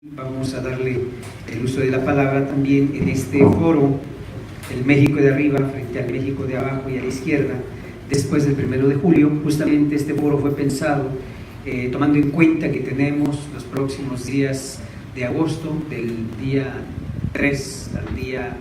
Vamos a darle el uso de la palabra también en este foro, el México de arriba frente al México de abajo y a la izquierda, después del 1 de julio. Justamente este foro fue pensado tomando en cuenta que tenemos los próximos días de agosto, del día 3 al día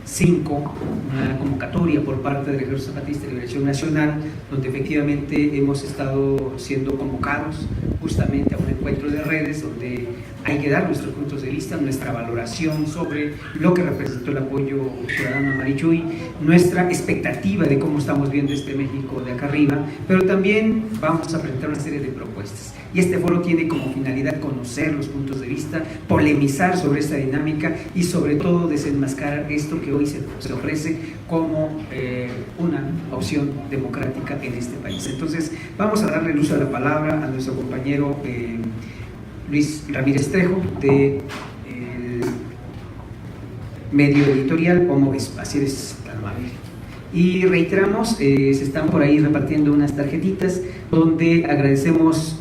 5, una convocatoria por parte del Ejército Zapatista de Liberación Nacional, donde efectivamente hemos estado siendo convocados justamente a un encuentro de redes donde hay que dar nuestros puntos de vista, nuestra valoración sobre lo que representó el apoyo ciudadano a Marichuy, nuestra expectativa de cómo estamos viendo este México de acá arriba, pero también vamos a presentar una serie de propuestas. Y este foro tiene como finalidad conocer los puntos de vista, polemizar sobre esta dinámica y sobre todo desenmascarar esto que hoy se ofrece como una opción democrática en este país. Entonces vamos a darle el uso de la palabra a nuestro compañero Luis Ramírez Trejo de medio editorial Homo Espaciales Calmable. Y reiteramos, se están por ahí repartiendo unas tarjetitas donde agradecemos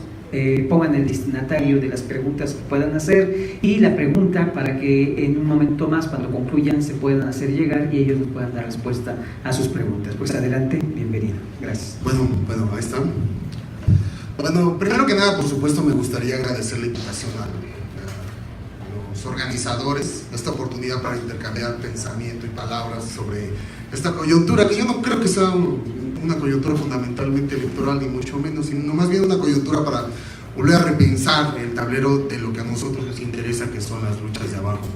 pongan el destinatario de las preguntas que puedan hacer y la pregunta para que en un momento más, cuando concluyan, se puedan hacer llegar y ellos nos puedan dar respuesta a sus preguntas. Pues adelante, bienvenido. Gracias. Bueno, ahí están. Bueno, primero que nada, por supuesto, me gustaría agradecer la invitación a los organizadores, esta oportunidad para intercambiar pensamiento y palabras sobre esta coyuntura, que yo no creo que sea una coyuntura fundamentalmente electoral, ni mucho menos, sino más bien una coyuntura para volver a repensar el tablero de lo que a nosotros nos interesa, que son las luchas de abajo.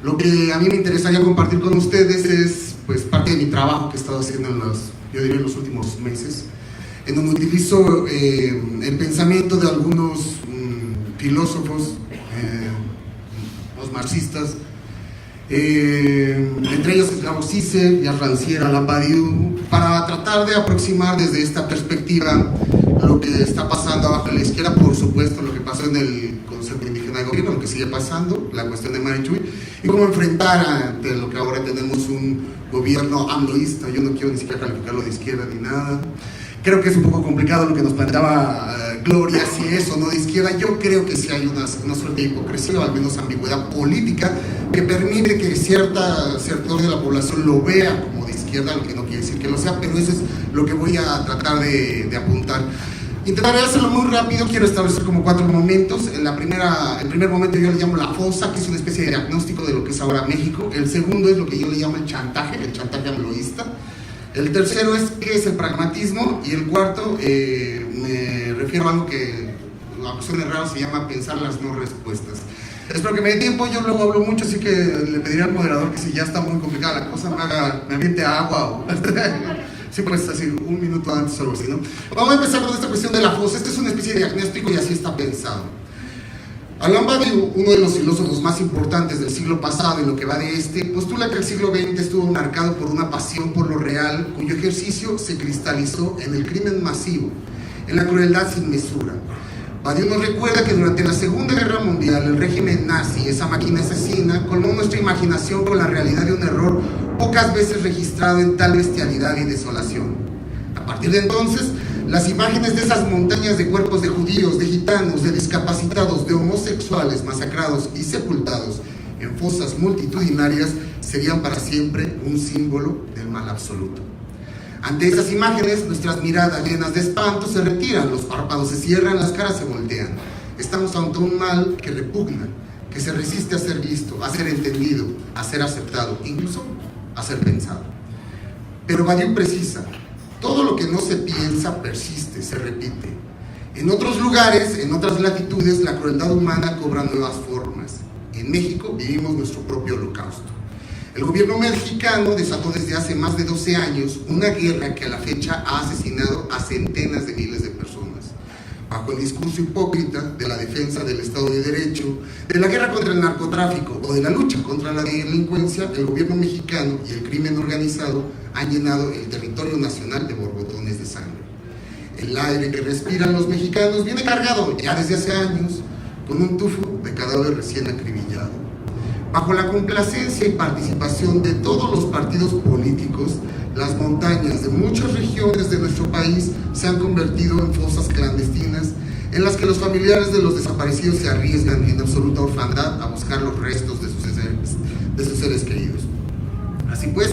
Lo que a mí me interesaría compartir con ustedes es pues parte de mi trabajo que he estado haciendo en los últimos meses, en donde utilizo el pensamiento de algunos filósofos, los marxistas, entre ellos Slavoj Žižek, Jan Rancière, Alain Badiou, para tratar de aproximar desde esta perspectiva lo que está pasando abajo a la izquierda, por supuesto lo que pasó en el Consejo Indígena de Gobierno, lo que sigue pasando, la cuestión de Marichuy, y cómo enfrentar ante lo que ahora tenemos un gobierno amloísta. Yo no quiero ni siquiera calificarlo de izquierda ni nada. Creo que es un poco complicado lo que nos planteaba Gloria, si es o no de izquierda. Yo creo que sí hay una suerte de hipocresía, o al menos ambigüedad política, que permite que cierto sector de la población lo vea como de izquierda, lo que no quiere decir que lo sea, pero eso es lo que voy a tratar de apuntar. Intentaré hacerlo muy rápido, quiero establecer como 4 momentos. El primer momento yo le llamo la fosa, que es una especie de diagnóstico de lo que es ahora México. El segundo es lo que yo le llamo el chantaje amloísta. El tercero es qué es el pragmatismo, y el cuarto me refiero a algo que la cuestión de raro se llama pensar las no respuestas. Espero que me dé tiempo, yo luego hablo mucho, así que le pediría al moderador que si ya está muy complicada la cosa me aviente agua o sí, pues así, un minuto antes o algo así, ¿no? Vamos a empezar con esta cuestión de la fosa. Esta es una especie de diagnóstico y así está pensado. Alain Badiou, uno de los filósofos más importantes del siglo pasado y lo que va de este, postula que el siglo XX estuvo marcado por una pasión por lo real, cuyo ejercicio se cristalizó en el crimen masivo, en la crueldad sin mesura. Badiou nos recuerda que durante la Segunda Guerra Mundial el régimen nazi, esa máquina asesina, colmó nuestra imaginación con la realidad de un error pocas veces registrado en tal bestialidad y desolación. A partir de entonces, las imágenes de esas montañas de cuerpos de judíos, de gitanos, de discapacitados, de homosexuales masacrados y sepultados en fosas multitudinarias serían para siempre un símbolo del mal absoluto. Ante esas imágenes, nuestras miradas llenas de espanto se retiran, los párpados se cierran, las caras se voltean. Estamos ante un mal que repugna, que se resiste a ser visto, a ser entendido, a ser aceptado, incluso a ser pensado. Pero Badiou precisa: todo lo que no se piensa persiste, se repite. En otros lugares, en otras latitudes, la crueldad humana cobra nuevas formas. En México vivimos nuestro propio holocausto. El gobierno mexicano desató desde hace más de 12 años una guerra que a la fecha ha asesinado a centenas de miles de personas. Bajo el discurso hipócrita de la defensa del Estado de Derecho, de la guerra contra el narcotráfico o de la lucha contra la delincuencia, el gobierno mexicano y el crimen organizado han llenado el territorio nacional de borbotones de sangre. El aire que respiran los mexicanos viene cargado ya desde hace años con un tufo de cadáver recién acribillado. Bajo la complacencia y participación de todos los partidos políticos, las montañas de muchas regiones de nuestro país se han convertido en fosas clandestinas en las que los familiares de los desaparecidos se arriesgan en absoluta orfandad a buscar los restos de sus seres queridos. Así pues,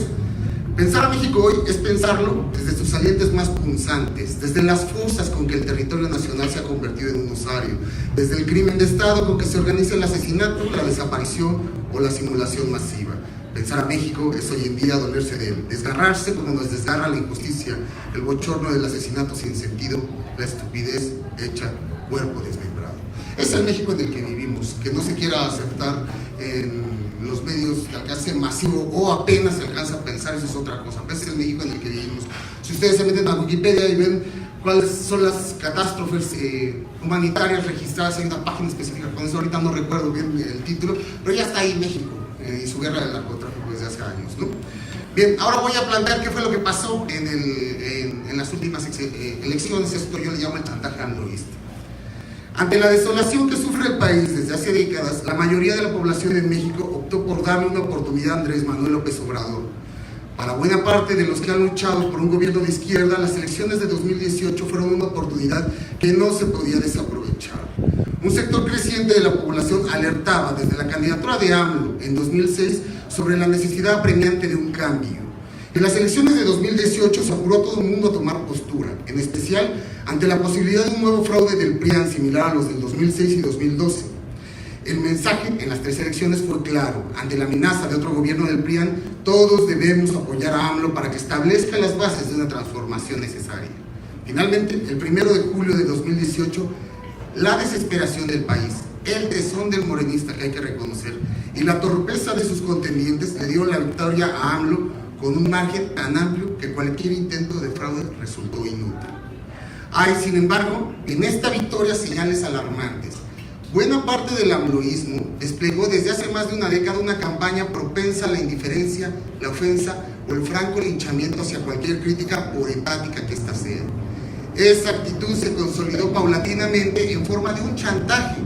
pensar a México hoy es pensarlo desde sus salientes más punzantes, desde las fosas con que el territorio nacional se ha convertido en un osario, desde el crimen de Estado con que se organiza el asesinato, la desaparición o la simulación masiva. Pensar a México es hoy en día dolerse de él, desgarrarse como nos desgarra la injusticia, el bochorno del asesinato sin sentido, la estupidez hecha cuerpo desmembrado. Es el México en el que vivimos, que no se quiera aceptar en los medios de alcance masivo o apenas se alcanza a pensar, eso es otra cosa. Pero es el México en el que vivimos. Si ustedes se meten a Wikipedia y ven cuáles son las catástrofes humanitarias registradas, hay una página específica con eso, ahorita no recuerdo bien el título, pero ya está ahí México y su guerra del narcotráfico desde hace años, ¿no? Bien, ahora voy a plantear qué fue lo que pasó en las últimas elecciones. Esto yo le llamo el chantaje androísta. Ante la desolación que sufre el país desde hace décadas, la mayoría de la población en México optó por darle una oportunidad a Andrés Manuel López Obrador. Para buena parte de los que han luchado por un gobierno de izquierda, las elecciones de 2018 fueron una oportunidad que no se podía desaprovechar. Un sector creciente de la población alertaba desde la candidatura de AMLO en 2006 sobre la necesidad apremiante de un cambio. En las elecciones de 2018 se apuró a todo el mundo a tomar postura, en especial ante la posibilidad de un nuevo fraude del PRIAN similar a los del 2006 y 2012. El mensaje en las tres elecciones fue claro: ante la amenaza de otro gobierno del PRIAN, todos debemos apoyar a AMLO para que establezca las bases de una transformación necesaria. Finalmente, el 1 de julio de 2018, la desesperación del país, el tesón del morenista que hay que reconocer y la torpeza de sus contendientes le dieron la victoria a AMLO con un margen tan amplio que cualquier intento de fraude resultó inútil. Hay, sin embargo, en esta victoria señales alarmantes. Buena parte del amloísmo desplegó desde hace más de una década una campaña propensa a la indiferencia, la ofensa o el franco linchamiento hacia cualquier crítica, por empática que ésta sea. Esa actitud se consolidó paulatinamente en forma de un chantaje.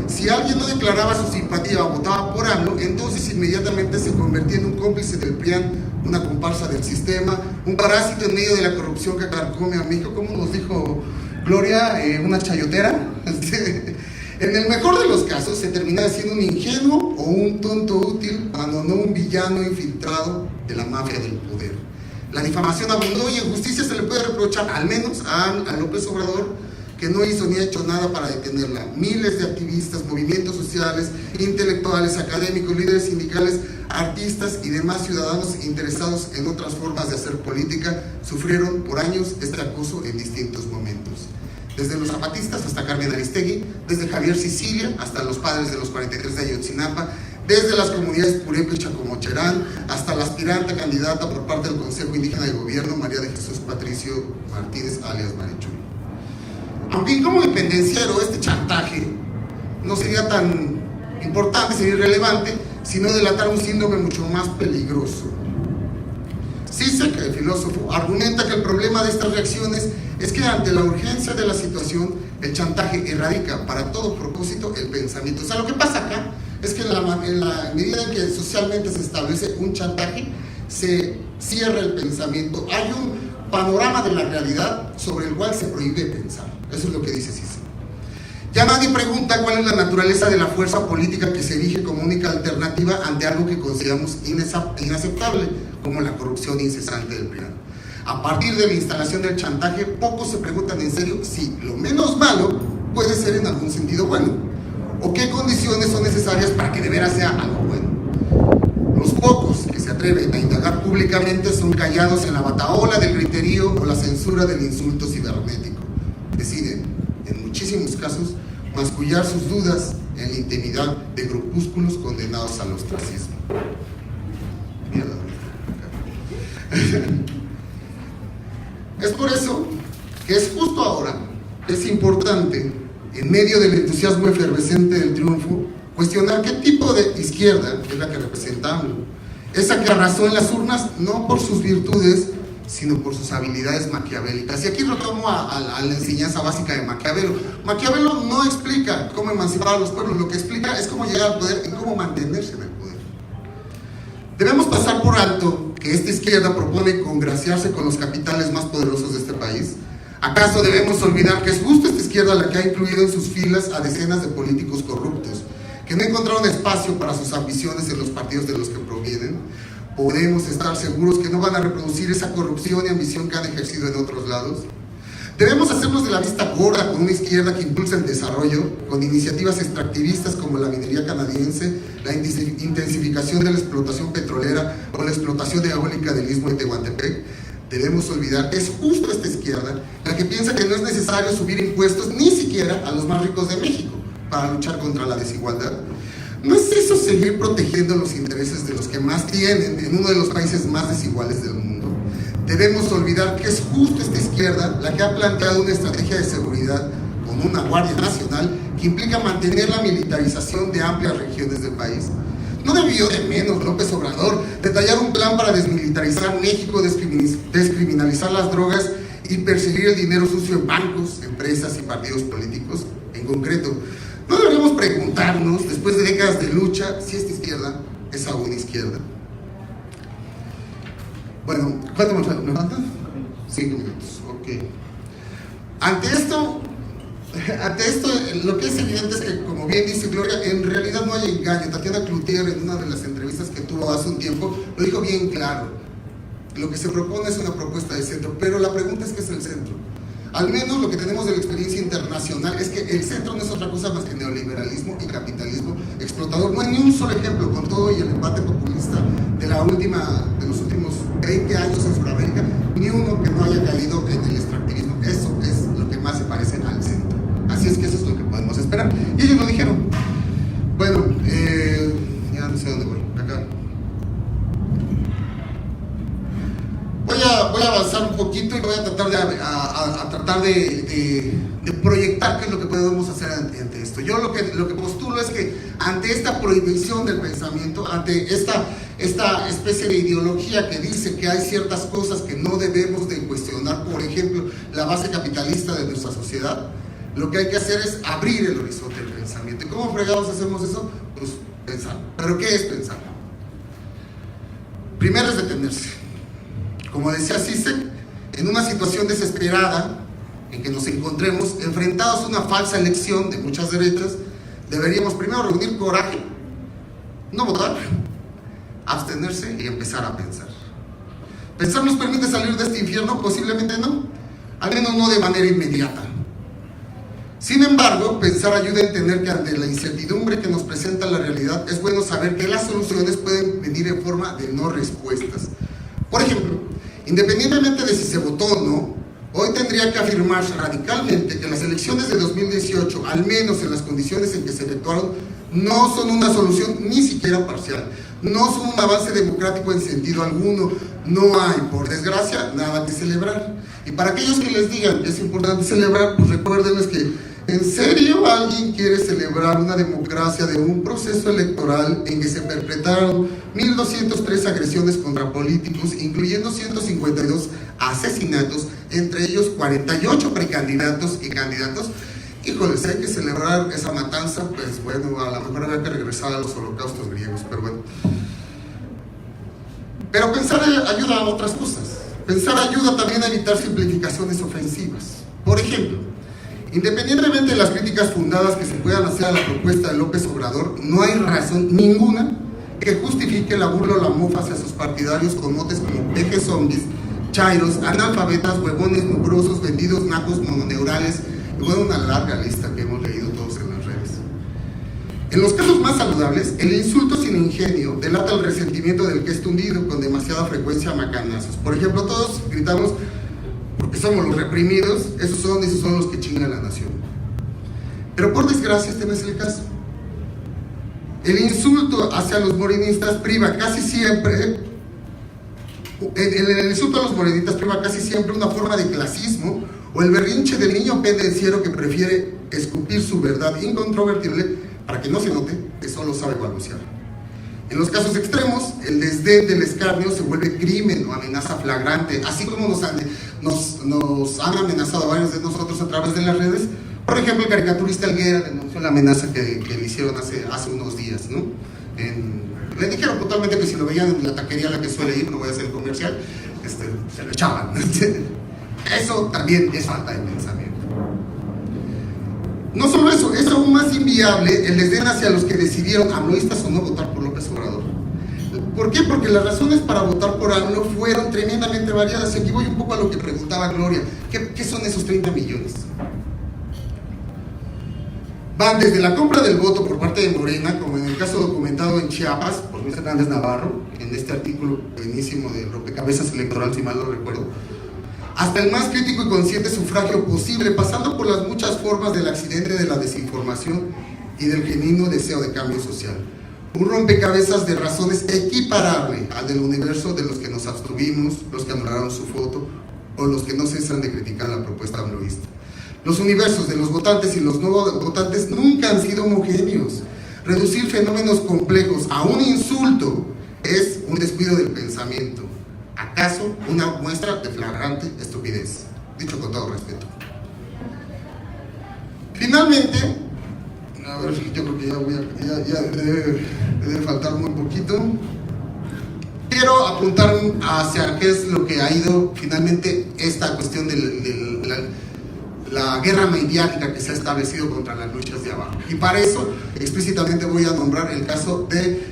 Si alguien no declaraba su simpatía o votaba por AMLO, entonces inmediatamente se convertía en un cómplice del PRIAN, una comparsa del sistema, un parásito en medio de la corrupción que carcome a México, como nos dijo Gloria, una chayotera. En el mejor de los casos se terminaba siendo un ingenuo o un tonto útil, cuando no un villano infiltrado de la mafia del poder. La difamación abundó y en justicia se le puede reprochar, al menos a López Obrador, que no hizo ni ha hecho nada para detenerla. Miles de activistas, movimientos sociales, intelectuales, académicos, líderes sindicales, artistas y demás ciudadanos interesados en otras formas de hacer política sufrieron por años este acoso en distintos momentos. Desde los zapatistas hasta Carmen Aristegui, desde Javier Sicilia hasta los padres de los 43 de Ayotzinapa, desde las comunidades purépecha como Cherán hasta la aspirante candidata por parte del Consejo Indígena de Gobierno, María de Jesús Patricio Martínez, alias Marichuy. Aunque como dependenciero este chantaje no sería tan importante, sería irrelevante, sino delatar un síndrome mucho más peligroso. Zizek, el filósofo, argumenta que el problema de estas reacciones es que ante la urgencia de la situación, el chantaje erradica para todo propósito el pensamiento. O sea, lo que pasa acá es que en la medida en que socialmente se establece un chantaje, se cierra el pensamiento. Hay un panorama de la realidad sobre el cual se prohíbe pensar. Eso es lo que dice Zizek. Ya nadie pregunta cuál es la naturaleza de la fuerza política que se erige como única alternativa ante algo que consideramos inaceptable, como la corrupción incesante del PRIAN. A partir de la instalación del chantaje, pocos se preguntan en serio si lo menos malo puede ser en algún sentido bueno, o qué condiciones son necesarias para que de veras sea algo bueno. Los pocos que se atreven a indagar públicamente son callados en la batahola del griterío o la censura del insulto cibernético. Deciden, en muchísimos casos, mascullar sus dudas en la intimidad de grupúsculos condenados al ostracismo. Es por eso que es justo ahora, es importante, en medio del entusiasmo efervescente del triunfo, cuestionar qué tipo de izquierda es la que representamos. Esa que arrasó en las urnas no por sus virtudes, sino por sus habilidades maquiavélicas. Y aquí retomo a la enseñanza básica de Maquiavelo. Maquiavelo no explica cómo emancipar a los pueblos, lo que explica es cómo llegar al poder y cómo mantenerse en el poder. Debemos pasar por alto que esta izquierda propone congraciarse con los capitales más poderosos de este país. ¿Acaso debemos olvidar que es justo esta izquierda la que ha incluido en sus filas a decenas de políticos corruptos, que no encontraron espacio para sus ambiciones en los partidos de los que provienen. Podemos estar seguros que no van a reproducir esa corrupción y ambición que han ejercido en otros lados. Debemos hacernos de la vista gorda con una izquierda que impulsa el desarrollo, con iniciativas extractivistas como la minería canadiense, la intensificación de la explotación petrolera o la explotación eólica del istmo de Tehuantepec. Debemos olvidar que es justo esta izquierda la que piensa que no es necesario subir impuestos ni siquiera a los más ricos de México para luchar contra la desigualdad. ¿No es eso seguir protegiendo los intereses de los que más tienen en uno de los países más desiguales del mundo? Debemos olvidar que es justo esta izquierda la que ha planteado una estrategia de seguridad con una Guardia Nacional que implica mantener la militarización de amplias regiones del país. No debió de menos López Obrador detallar un plan para desmilitarizar México, descriminalizar las drogas y perseguir el dinero sucio en bancos, empresas y partidos políticos. En concreto, no deberíamos preguntarnos, después de décadas de lucha, si esta izquierda es aún izquierda. Bueno, ¿cuánto me falta? 5 minutos, ok. Ante esto, lo que es evidente es que, como bien dice Gloria, en realidad no hay engaño. Tatiana Cloutier, en una de las entrevistas que tuvo hace un tiempo, lo dijo bien claro. Lo que se propone es una propuesta de centro, pero la pregunta es ¿qué es el centro? Al menos lo que tenemos de la experiencia internacional es que el centro no es otra cosa más que neoliberalismo y capitalismo explotador. No hay ni un solo ejemplo, con todo y el embate populista de los últimos 20 años en Sudamérica, ni uno que no haya caído en el extractivismo. Eso es lo que más se parece al centro. Así es que eso es lo que podemos esperar. Y ellos lo dijeron. Bueno, ya no sé dónde voy. Acá. Voy a avanzar un poquito y voy a tratar de proyectar qué es lo que podemos hacer ante esto. Yo lo que postulo es que ante esta prohibición del pensamiento, ante esta especie de ideología que dice que hay ciertas cosas que no debemos de cuestionar, por ejemplo, la base capitalista de nuestra sociedad, lo que hay que hacer es abrir el horizonte del pensamiento. ¿Y cómo fregados hacemos eso? Pues pensar. ¿Pero qué es pensar? Primero es detenerse. Como decía Zizek, en una situación desesperada en que nos encontremos enfrentados a una falsa elección de muchas derechas, deberíamos primero reunir coraje, no votar, abstenerse y empezar a pensar. ¿Pensar nos permite salir de este infierno? Posiblemente no, al menos no de manera inmediata. Sin embargo, pensar ayuda a entender que ante la incertidumbre que nos presenta la realidad, es bueno saber que las soluciones pueden venir en forma de no respuestas. Por ejemplo, independientemente de si se votó o no, hoy tendría que afirmarse radicalmente que las elecciones de 2018, al menos en las condiciones en que se efectuaron, no son una solución ni siquiera parcial, no son un avance democrático en sentido alguno, no hay, por desgracia, nada que celebrar. Y para aquellos que les digan que es importante celebrar, pues recuérdenles que ¿en serio alguien quiere celebrar una democracia de un proceso electoral en que se perpetraron 1.203 agresiones contra políticos, incluyendo 152 asesinatos, entre ellos 48 precandidatos y candidatos? Híjole, si hay que celebrar esa matanza, pues bueno, a lo mejor habría que regresar a los holocaustos griegos, pero bueno. Pero pensar ayuda a otras cosas. Pensar ayuda también a evitar simplificaciones ofensivas. Por ejemplo, independientemente de las críticas fundadas que se puedan hacer a la propuesta de López Obrador, no hay razón ninguna que justifique la burla o la mofa hacia sus partidarios con motes como pejes zombies, chairos, analfabetas, huevones mugrosos, vendidos, nacos, mononeurales, y bueno, una larga lista que hemos leído todos en las redes. En los casos más saludables, el insulto sin ingenio delata el resentimiento del que es tundido con demasiada frecuencia a macanazos. Por ejemplo, todos gritamos porque somos los reprimidos, esos son los que chingan la nación. Pero por desgracia este no es el caso. El insulto hacia los morenistas priva casi siempre, el insulto a los morenistas priva casi siempre una forma de clasismo o el berrinche del niño pendenciero que prefiere escupir su verdad incontrovertible para que no se note que solo sabe balbucear. En los casos extremos, el desdén del escarnio se vuelve crimen o amenaza flagrante, así como nos han amenazado varios de nosotros a través de las redes. Por ejemplo, el caricaturista Helguera denunció la amenaza que le hicieron hace unos días, ¿no? Le dijeron puntualmente que si lo veían en la taquería a la que suele ir, no voy a hacer el comercial, se lo echaban. Eso también es falta de pensamiento. No solo eso, es aún más inviable el desdén hacia los que decidieron, AMLOistas o no, votar por López Obrador. ¿Por qué? Porque las razones para votar por AMLO fueron tremendamente variadas. Y aquí voy un poco a lo que preguntaba Gloria. ¿Qué son esos 30 millones? Van desde la compra del voto por parte de Morena, como en el caso documentado en Chiapas por Luis Hernández Navarro, en este artículo buenísimo de Rompecabezas Electoral, si mal no recuerdo, hasta el más crítico y consciente sufragio posible, pasando por las muchas formas del accidente de la desinformación y del genuino deseo de cambio social. Un rompecabezas de razones equiparable al del universo de los que nos abstuvimos, los que anularon su voto o los que no cesan de criticar la propuesta amloísta. Los universos de los votantes y los no votantes nunca han sido homogéneos. Reducir fenómenos complejos a un insulto es un descuido del pensamiento. ¿Acaso una muestra de flagrante estupidez? Dicho con todo respeto. Finalmente, a ver, yo creo que ya debe faltar muy poquito. Quiero apuntar hacia qué es lo que ha ido finalmente esta cuestión de la guerra mediática que se ha establecido contra las luchas de abajo. Y para eso, explícitamente voy a nombrar el caso de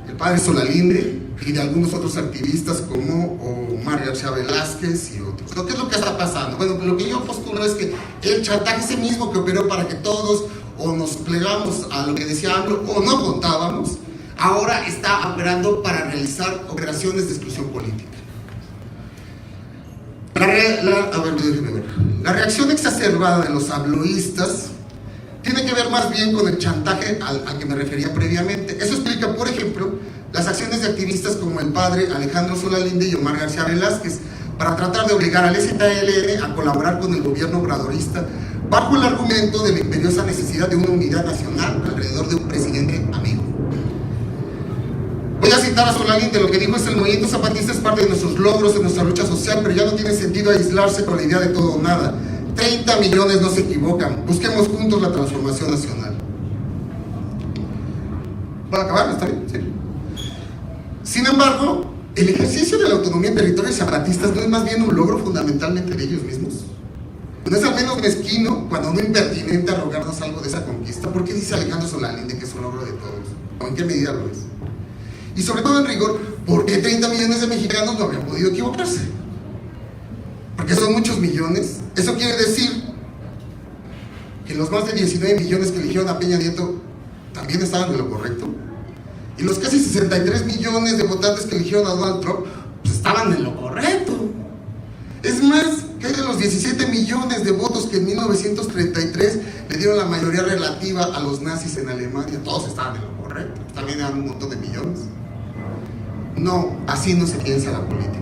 el padre Solalinde y de algunos otros activistas como Omar García Velázquez y otros. ¿Qué es lo que está pasando? Bueno, lo que yo postulo es que el chantaje ese mismo que operó para que todos o nos plegamos a lo que decía AMLO o no contábamos, ahora está operando para realizar operaciones de exclusión política. La reacción exacerbada de los AMLOistas tiene que ver más bien con el chantaje al que me refería previamente. Eso explica, por ejemplo, las acciones de activistas como el padre Alejandro Solalinde y Omar García Velázquez para tratar de obligar al EZLN a colaborar con el gobierno obradorista bajo el argumento de la imperiosa necesidad de una unidad nacional alrededor de un presidente amigo. Voy a citar a Solalinde, lo que dijo es: el movimiento zapatista es parte de nuestros logros, de nuestra lucha social, pero ya no tiene sentido aislarse con la idea de todo o nada. 30 millones no se equivocan, busquemos juntos la transformación nacional. ¿Va a acabar? ¿Está bien? Sí. Sin embargo, el ejercicio de la autonomía en territorios zapatistas no es más bien un logro fundamentalmente de ellos mismos. ¿No es al menos mezquino, cuando no impertinente, arrogarnos algo de esa conquista? ¿Por qué dice Alejandro Solalinde que es un logro de todos? ¿O en qué medida lo es? Y sobre todo, en rigor, ¿por qué 30 millones de mexicanos no habrían podido equivocarse? Porque son muchos millones. Eso quiere decir que los más de 19 millones que eligieron a Peña Nieto también estaban en lo correcto. Y los casi 63 millones de votantes que eligieron a Donald Trump pues estaban en lo correcto. Es más, que de los 17 millones de votos que en 1933 le dieron la mayoría relativa a los nazis en Alemania, todos estaban en lo correcto. También eran un montón de millones. No, así no se piensa la política.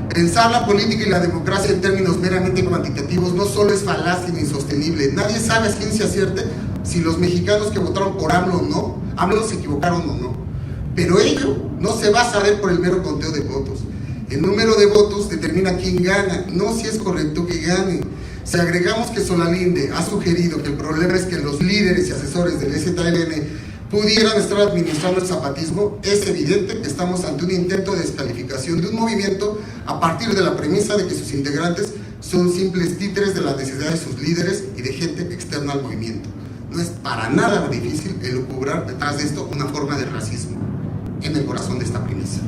Pensar la política y la democracia en términos meramente cuantitativos no solo es falaz sino insostenible. Nadie sabe a ciencia cierta si los mexicanos que votaron por AMLO o no, AMLO se equivocaron o no. Pero ello no se va a saber por el mero conteo de votos. El número de votos determina quién gana, no si es correcto que gane. Si agregamos que Solalinde ha sugerido que el problema es que los líderes y asesores del EZLN pudieran estar administrando el zapatismo, es evidente que estamos ante un intento de descalificación de un movimiento a partir de la premisa de que sus integrantes son simples títeres de las necesidades de sus líderes y de gente externa al movimiento. No es para nada difícil elucubrar detrás de esto una forma de racismo en el corazón de esta premisa.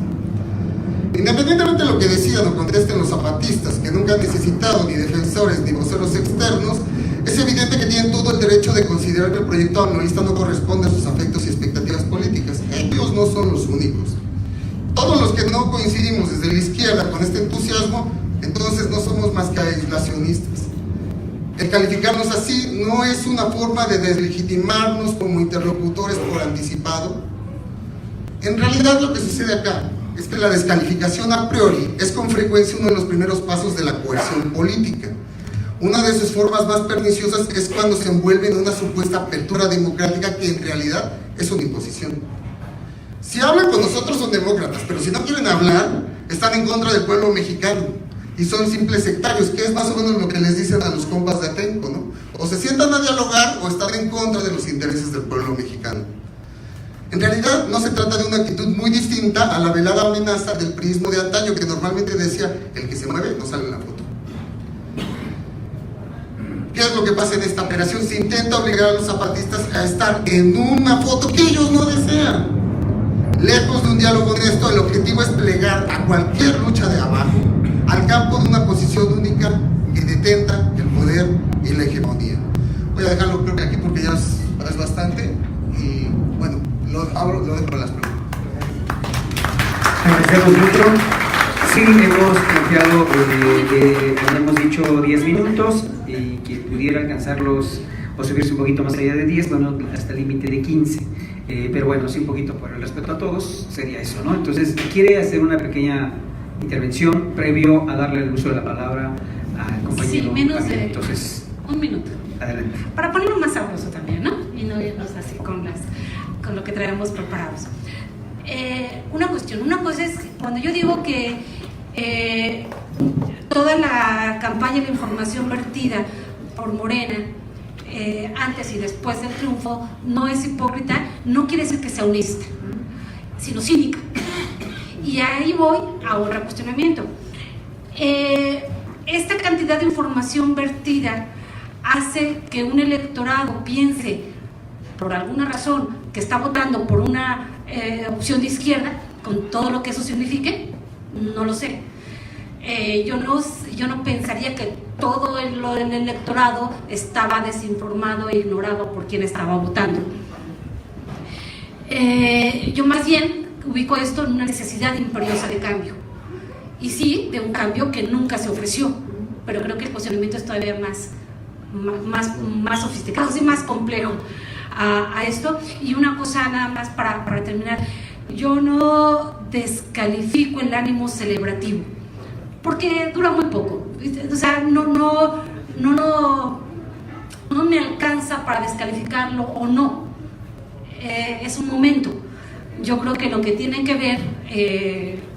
Independientemente de lo que decidan o contesten los zapatistas, que nunca han necesitado ni defensores ni voceros externos, es evidente que tienen todo el derecho de considerar que el proyecto amloísta no corresponde a sus afectos y expectativas políticas. Ellos no son los únicos. Todos los que no coincidimos desde la izquierda con este entusiasmo, entonces no somos más que aislacionistas. El calificarnos así no es una forma de deslegitimarnos como interlocutores por anticipado. En realidad lo que sucede acá es que la descalificación a priori es con frecuencia uno de los primeros pasos de la coerción política. Una de sus formas más perniciosas es cuando se envuelve en una supuesta apertura democrática que en realidad es una imposición. Si hablan con nosotros son demócratas, pero si no quieren hablar, están en contra del pueblo mexicano y son simples sectarios, que es más o menos lo que les dicen a los compas de Atenco, ¿no? O se sientan a dialogar o están en contra de los intereses del pueblo mexicano. En realidad no se trata de una actitud muy distinta a la velada amenaza del priismo de antaño, que normalmente decía: el que se mueve no sale en la foto. ¿Qué ¿Qué es lo que pasa en esta operación? Se intenta obligar a los zapatistas a estar en una foto que ellos no desean. Lejos de un diálogo honesto, el objetivo es plegar a cualquier lucha de abajo al campo de una posición única que detenta el poder y la hegemonía. Voy a dejarlo creo que aquí porque ya es bastante y bueno, lo dejo para las preguntas. Agradecemos mucho. Sí, hemos planteado, hemos dicho 10 minutos y que pudiera alcanzarlos o subirse un poquito más allá de 10, bueno, hasta el límite de 15. Pero bueno, sí, un poquito por el respeto a todos, sería eso, ¿no? Entonces, ¿quiere hacer una pequeña intervención previo a darle el uso de la palabra al compañero? Sí, menos de entonces, un minuto. Adelante. Para ponerlo más sabroso también, ¿no? Y no irnos así con lo que traemos preparados. Una cosa es, cuando yo digo que toda la campaña de información vertida por Morena, antes y después del triunfo, no es hipócrita, no quiere decir que sea honesta, sino cínica. Y ahí voy a otro cuestionamiento. Esta cantidad de información vertida hace que un electorado piense, por alguna razón, que está votando por una opción de izquierda, con todo lo que eso signifique. No lo sé. Yo no pensaría que todo el electorado estaba desinformado e ignorado por quien estaba votando. Yo más bien ubico esto en una necesidad imperiosa de cambio. Y sí, de un cambio que nunca se ofreció, pero creo que el cuestionamiento es todavía más sofisticado y más complejo a esto. Y una cosa nada más para terminar, yo no descalifico el ánimo celebrativo, porque dura muy poco, o sea, no me alcanza para descalificarlo o no, es un momento. Yo creo que lo que tienen que ver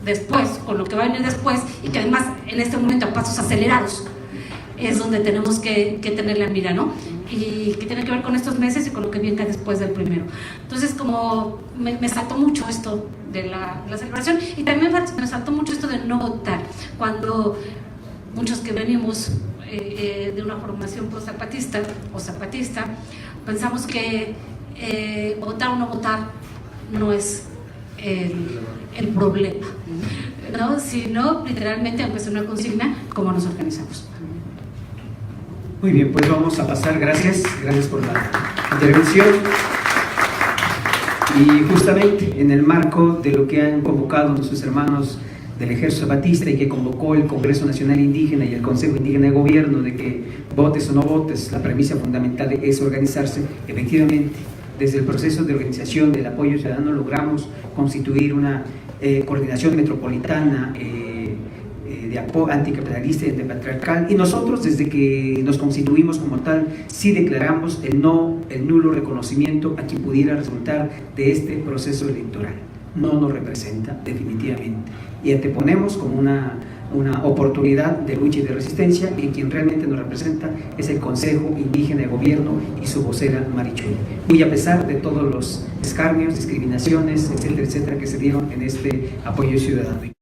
después, con lo que va a venir después, y que además en este momento a pasos acelerados, es donde tenemos que tener la mira, ¿no? Y que tiene que ver con estos meses y con lo que viene después del primero. Entonces, como me saltó mucho esto de la celebración, y también me saltó mucho esto de no votar, cuando muchos que venimos de una formación pro-zapatista o zapatista, pensamos que votar o no votar no es el problema, ¿no? Sino literalmente, aunque sea una consigna, cómo nos organizamos. Muy bien, pues vamos a pasar, gracias por la intervención. Y justamente en el marco de lo que han convocado nuestros hermanos del Ejército Zapatista y que convocó el Congreso Nacional Indígena y el Consejo Indígena de Gobierno, de que votes o no votes, la premisa fundamental es organizarse. Efectivamente, desde el proceso de organización del apoyo ciudadano logramos constituir una coordinación metropolitana de anticapitalista y antipatriarcal, y nosotros desde que nos constituimos como tal sí declaramos el nulo reconocimiento a quien pudiera resultar de este proceso electoral. No nos representa definitivamente, y anteponemos como una oportunidad de lucha y de resistencia, y quien realmente nos representa es el Consejo Indígena de Gobierno y su vocera Marichuy, muy a pesar de todos los escarnios, discriminaciones, etcétera, etcétera, que se dieron en este apoyo ciudadano.